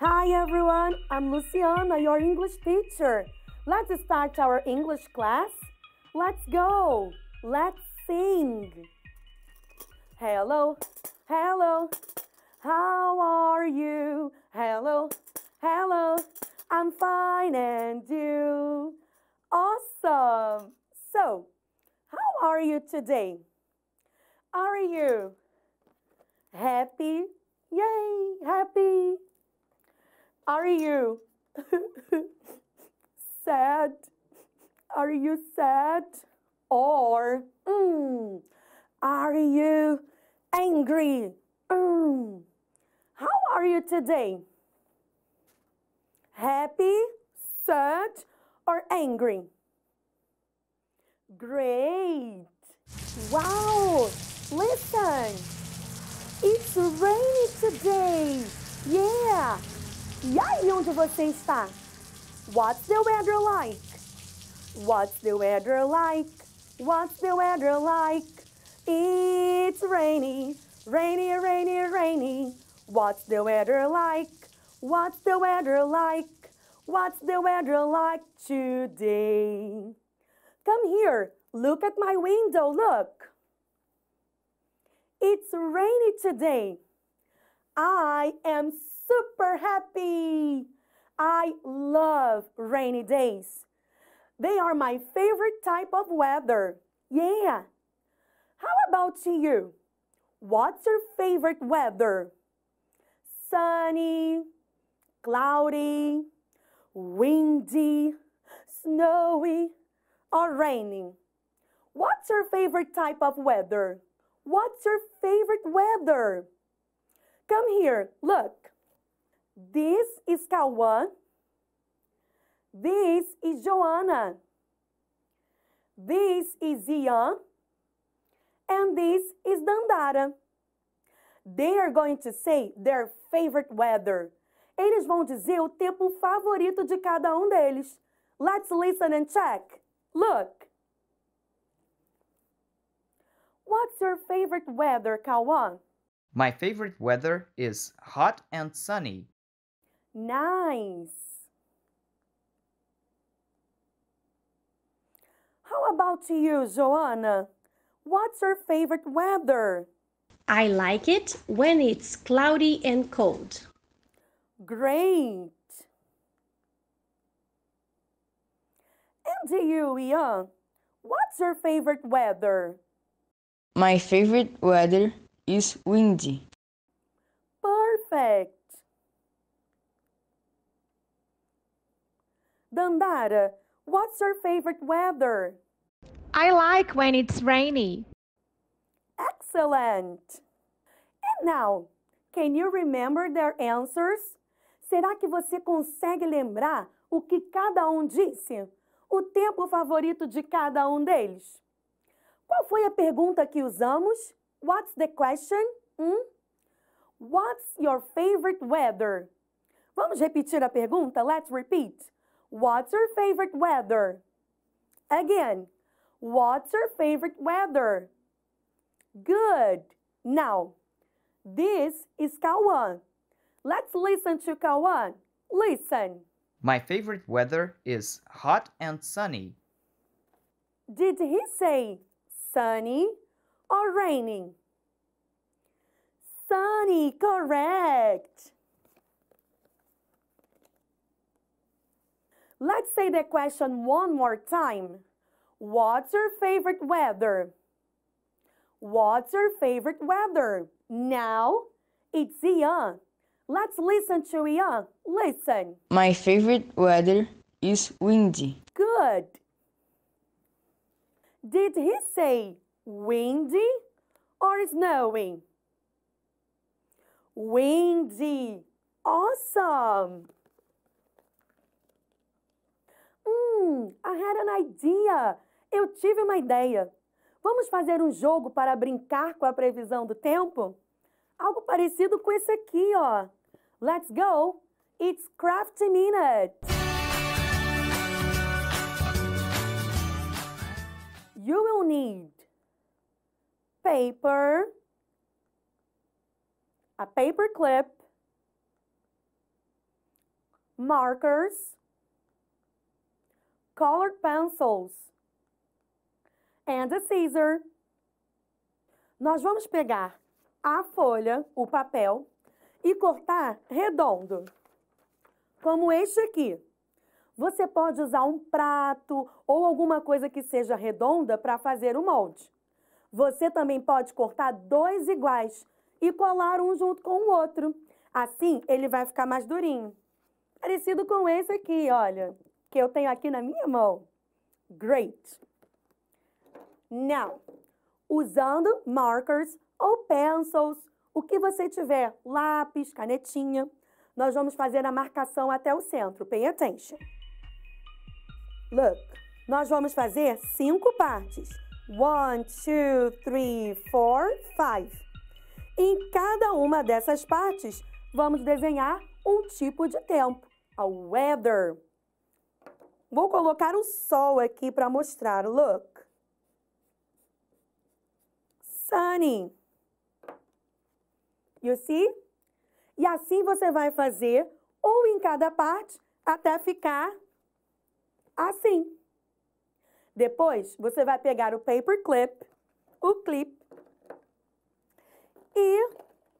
Hi everyone, I'm Luciana, your English teacher. Let's start our English class. Let's go. Let's sing. Hello, hello, how are you? Hello, hello, I'm fine and you? Awesome. So, how are you today? Are you happy? Yay, happy. Are you sad? Are you sad? Or are you angry? How are you today? Happy, sad, or angry? Great! Wow! Listen! It's rainy today! Yeah! E aí, onde você está? What's the weather like? What's the weather like? What's the weather like? It's rainy, rainy, rainy, rainy. What's the weather like? What's the weather like? What's the weather like today? Come here, look at my window, look. It's rainy today. I am super happy. I love rainy days. They are my favorite type of weather. Yeah. How about you? What's your favorite weather? Sunny, cloudy, windy, snowy, or raining? What's your favorite type of weather? What's your favorite weather? Come here, look. This is Cauã. This is Joanna. This is Ian. And this is Dandara. They are going to say their favorite weather. Eles vão dizer o tempo favorito de cada deles. Let's listen and check. Look. What's your favorite weather, Cauã? My favorite weather is hot and sunny. Nice. How about you, Joanna? What's your favorite weather? I like it when it's cloudy and cold. Great. And you, Ian? What's your favorite weather? My favorite weather is windy. Perfect. Dandara, what's your favorite weather? I like when it's rainy. Excellent. And now, can you remember their answers? Será que você consegue lembrar o que cada disse? O tempo favorito de cada deles? Qual foi a pergunta que usamos? What's the question? What's your favorite weather? Vamos repetir a pergunta? Let's repeat. What's your favorite weather? Again. What's your favorite weather? Good. Now, this is Cauã. Let's listen to Cauã. Listen. My favorite weather is hot and sunny. Did he say sunny or raining? Sunny, correct. Let's say the question one more time. What's your favorite weather? What's your favorite weather? Now, it's Ian. Let's listen to Ian. Listen. My favorite weather is windy. Good. Did he say windy or snowy? Windy. Awesome. I had an idea. Eu tive uma ideia. Vamos fazer um jogo para brincar com a previsão do tempo? Algo parecido com esse aqui, ó. Let's go. It's Crafty Minute. You will need paper, a paper clip, markers, colored pencils, and a scissor. Nós vamos pegar a folha, o papel, e cortar redondo, como este aqui. Você pode usar um prato ou alguma coisa que seja redonda para fazer o molde. Você também pode cortar dois iguais e colar um junto com o outro. Assim, ele vai ficar mais durinho. Parecido com esse aqui, olha, que eu tenho aqui na minha mão. Great! Now, usando markers ou pencils, o que você tiver, lápis, canetinha, nós vamos fazer a marcação até o centro. Pay attention. Look, nós vamos fazer 5 partes. 1, 2, 3, 4, 5. Em cada uma dessas partes, vamos desenhar um tipo de tempo. A weather. Vou colocar o sol aqui para mostrar. Look. Sunny. You see? E assim você vai fazer um em cada parte até ficar assim. Depois, você vai pegar o paper clip, o clip, e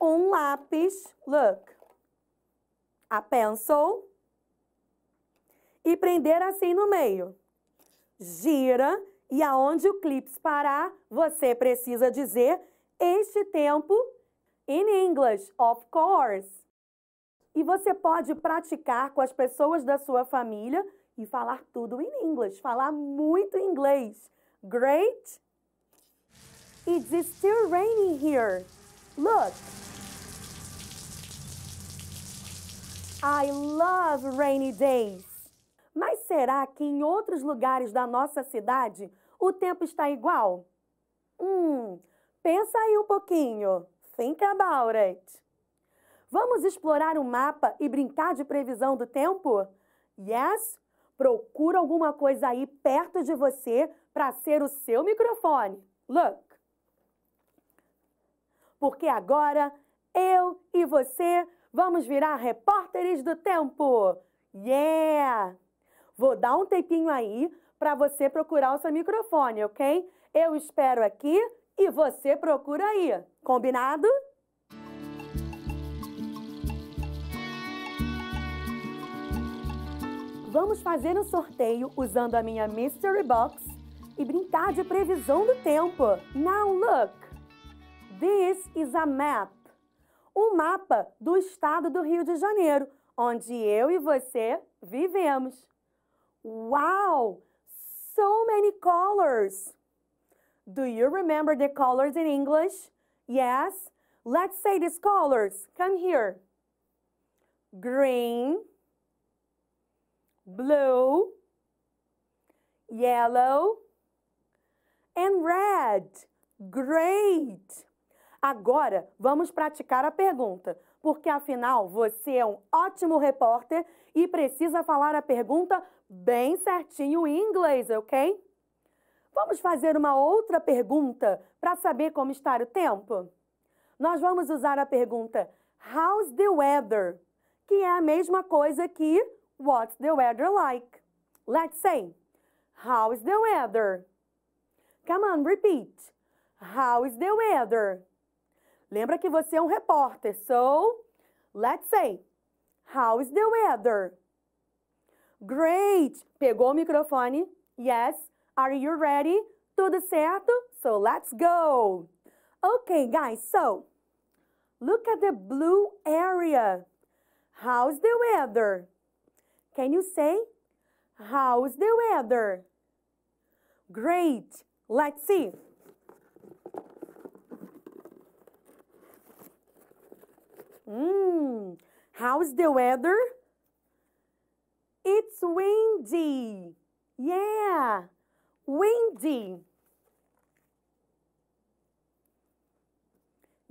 um lápis, look, a pencil, e prender assim no meio. Gira, e aonde o clipe parar, você precisa dizer este tempo in English, of course. E você pode praticar com as pessoas da sua família e falar tudo em inglês, falar muito inglês. Great? It's still raining here. Look. I love rainy days. Mas será que em outros lugares da nossa cidade o tempo está igual? Pensa aí um pouquinho. Think about it. Vamos explorar um mapa e brincar de previsão do tempo? Yes? Procura alguma coisa aí perto de você para ser o seu microfone. Look. Porque agora eu e você vamos virar repórteres do tempo. Yeah! Vou dar um tempinho aí para você procurar o seu microfone, ok? Eu espero aqui e você procura aí. Combinado? Vamos fazer um sorteio usando a minha Mystery Box e brincar de previsão do tempo. Now look! This is a map. Um mapa do estado do Rio de Janeiro, onde eu e você vivemos. Wow! So many colors! Do you remember the colors in English? Yes? Let's say these colors. Come here. Green, blue, yellow, and red. Great! Agora, vamos praticar a pergunta, porque afinal você é um ótimo repórter e precisa falar a pergunta bem certinho em inglês, ok? Vamos fazer uma outra pergunta para saber como está o tempo? Nós vamos usar a pergunta How's the weather? Que é a mesma coisa que What's the weather like? Let's say, How's the weather? Come on, repeat. How is the weather? Lembra que você é um repórter, so let's say, how is the weather? Great! Pegou o microfone? Yes. Are you ready? Tudo certo? So let's go! Okay, guys, so look at the blue area. How's the weather? Can you say, how's the weather? Great! Let's see. How's the weather? It's windy. Yeah, windy.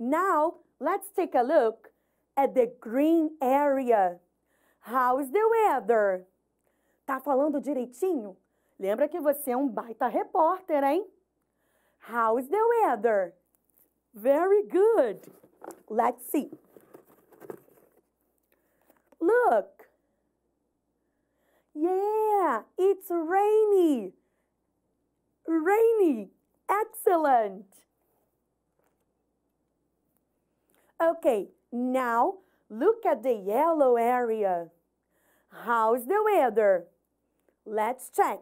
Now, let's take a look at the green area. How's the weather? Tá falando direitinho? Lembra que você é um baita repórter, hein? How's the weather? Very good. Let's see. Look, it's rainy. Rainy. Excellent. Okay, now look at the yellow area. How's the weather? Let's check.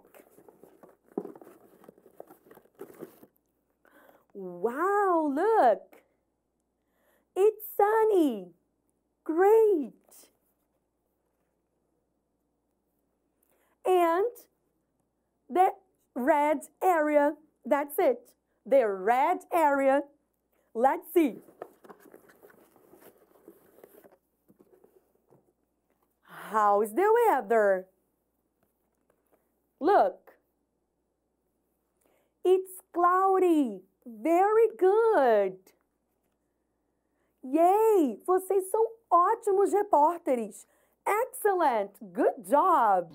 Wow, look. It's sunny. Great. And the red area, that's it. The red area. Let's see. How's the weather? Look. It's cloudy. Very good. Yay! Vocês são ótimos repórteres. Excellent. Good job.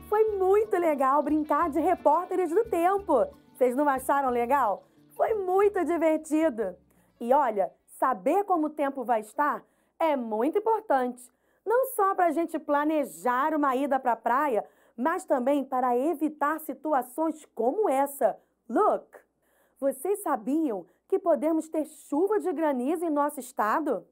Foi muito legal brincar de repórteres do tempo. Vocês não acharam legal? Foi muito divertido. E olha, saber como o tempo vai estar é muito importante. Não só para a gente planejar uma ida para a praia, mas também para evitar situações como essa. Look! Vocês sabiam que podemos ter chuva de granizo em nosso estado?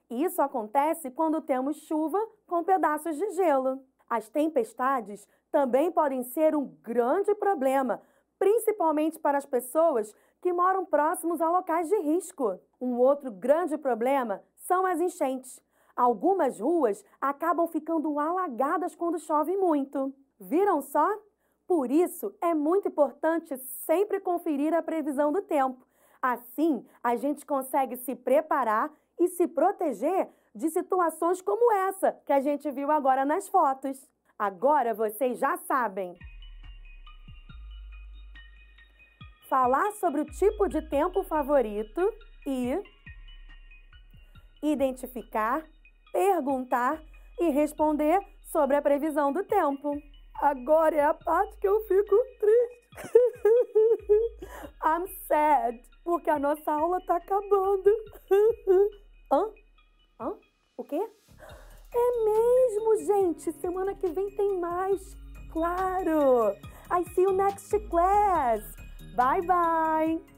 Isso acontece quando temos chuva com pedaços de gelo. As tempestades também podem ser um grande problema, principalmente para as pessoas que moram próximos a locais de risco. Um outro grande problema são as enchentes. Algumas ruas acabam ficando alagadas quando chove muito. Viram só? Por isso, é muito importante sempre conferir a previsão do tempo. Assim, a gente consegue se preparar e se proteger de situações como essa que a gente viu agora nas fotos. Agora vocês já sabem. Falar sobre o tipo de tempo favorito e identificar, perguntar e responder sobre a previsão do tempo. Agora é a parte que eu fico triste. I'm sad, porque a nossa aula tá acabando. Hã? O quê? É mesmo, gente. Semana que vem tem mais. Claro. I see you next class. Bye, bye.